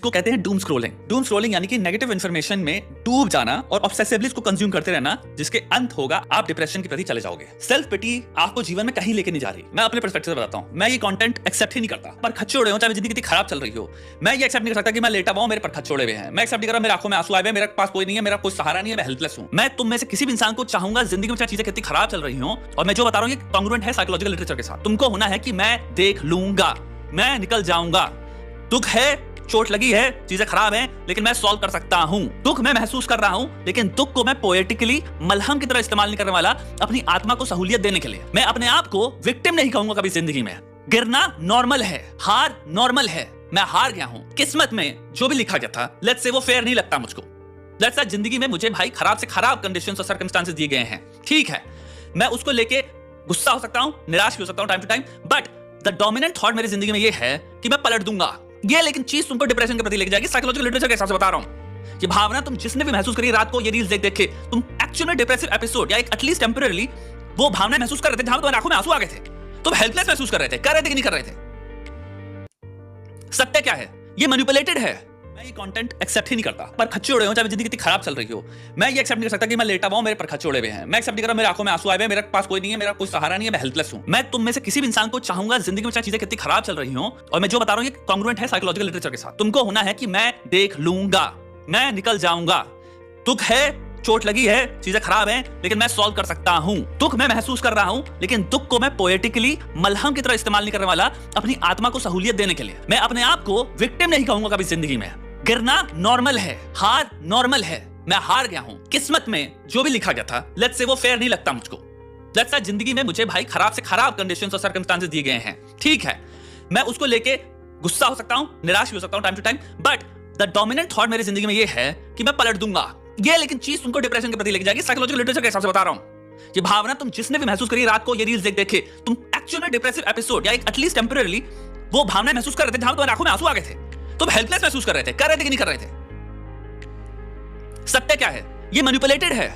इसको कहते हैं डूम स्क्रॉलिंग। डूम स्क्रॉलिंग यानी कि नेगेटिव इन्फॉर्मेशन में डूब जाना और ऑब्सेसिवली इसको कंज्यूम करते रहना, जिसके अंत होगा आप डिप्रेशन की प्रति चले जाओगे। सेल्फ पिटी आपको जीवन में कहीं लेके नहीं जा रही। मैं अपने पर्सपेक्टिव से बताता हूं, मैं ये कंटेंट एक्सेप्ट ही नहीं करता। पर खच्चोड़े हो, चाहे जिंदगी कितनी खराब चल रही हो, मैं ये एक्सेप्ट नहीं कर सकता कि मैं लेटा हुआ हूं, मेरे पर खच्चोड़े हुए हैं। मैं एक्सेप्ट नहीं कर रहा मेरे आंखों में आंसू आए हुए, मेरे पास कोई नहीं है, मेरा कोई सहारा नहीं है, मैं हेल्पलेस हूं। मैं तुम में से किसी भी इंसान को चाहूंगा जिंदगी में चाहे चीजें कितनी खराब चल रही हो, और मैं जो बता रहा हूं ये कॉन्ग्रुएंट है साइकोलॉजिकल लिटरेचर के साथ। तुमको होना है कि मैं देख लूंगा, मैं निकल जाऊंगा। दुख है, चोट लगी है, चीजें खराब हैं, लेकिन मैं सॉल्व कर सकता हूं। दुख मैं महसूस कर रहा हूं, लेकिन दुख को मैं पोएटिकली मलहम की तरह इस्तेमाल नहीं करने वाला, अपनी आत्मा को सहूलियत देने के लिए। मैं अपने आप को विक्टिम नहीं कहूंगा कभी जिंदगी में। गिरना नॉर्मल है, हार नॉर्मल है। मैं हार गया हूं। किस्मत में जो भी लिखा गया था, लेट्स से वो फेयर नहीं लगता मुझको। लेट्स से जिंदगी में मुझे भाई खराब से खराब कंडीशंस और सर्कमस्टांसेस दिए गए हैं, ठीक है। मैं उसको लेके गुस्सा हो सकता हूं, निराश भी हो सकता हूं time to time, but the dominant thought मेरी जिंदगी में ये है कि मैं पलट दूंगा। ये लेकिन चीज तुमको डिप्रेशन के प्रति लेके जाएगी। साइकोलॉजिकल लिटरेचर के हिसाब से बता रहा हूं कि भावना तुम जिसने भी महसूस करी रात को ये रील्स देख के, तुम एक्चुअल में डिप्रेसिव एपिसोड या एक एटलीस्ट टेंपरेरीली वो भावना महसूस कर रहे थे जहां तुम्हारी आंखों में आंसू आ गए थे। तुम हेल्पलेस महसूस कर रहे थे, कर रहे थे कि नहीं कर रहे थे। सत्य क्या है? ये मैनिपुलेटेड है। मैं ये कंटेंट एक्सेप्ट ही नहीं करता। पर खच्चोड़े हो, चाहे जिंदगी कितनी खराब चल रही हो, मैं ये एक्सेप्ट नहीं कर सकता कि मैं लेटा हुआ हूं, मेरे पर खच्चोड़े हुए हैं। मैं एक्सेप्ट नहीं कर रहा मेरे आंखों में आंसू आए हुए, मेरे पास कोई नहीं है, मेरा कोई सहारा नहीं है, मैं हेल्पलेस हूं। मैं तुम में से किसी भी इंसान को चाहूंगा जिंदगी में चाहे चीजें कितनी खराब चल रही हो, और मैं जो बता रहा हूं ये कॉन्ग्रुएंट है साइकोलॉजिकल लिटरेचर के साथ। तुमको होना है कि मैं देख लूंगा, मैं निकल जाऊंगा। दुख है, चोट लगी है, चीजें खराब हैं, लेकिन मैं सॉल्व कर सकता हूं। दुख मैं महसूस कर रहा हूं, लेकिन दुख को मैं पोएटिकली मलहम की तरह इस्तेमाल नहीं करने वाला, अपनी आत्मा को सहूलियत देने के लिए। मैं अपने आप को विक्टिम नहीं कहूंगा कभी जिंदगी में। गिरना नॉर्मल है, हार नॉर्मल है। मैं हार गया हूं। किस्मत में जो भी लिखा गया था, लेट्स से वो फेयर नहीं लगता मुझको। लेट्स से जिंदगी में मुझे भाई खराब से खराब कंडीशंस और सर्कमस्टांसेस दिए गए हैं, ठीक है। मैं उसको लेके गुस्सा हो सकता हूं, निराश भी हो सकता हूं time to time, but the dominant thought मेरी जिंदगी में ये है कि मैं पलट दूंगा। ये लेकिन चीज तुमको डिप्रेशन के प्रति लेके जाएगी। साइकोलॉजिकल लिटरेचर के हिसाब से बता रहा हूं कि भावना तुम जिसने भी महसूस करी रात को ये रील्स देख के, तुम एक्चुअल में डिप्रेसिव एपिसोड या एक एटलीस्ट टेंपरेरीली वो भावना महसूस कर रहे थे जहां तुम्हारी आंखों में आंसू आ गए थे। तुम हेल्पलेस महसूस कर रहे थे, कर रहे थे कि नहीं कर रहे थे। सत्य क्या है? ये मैनिपुलेटेड है।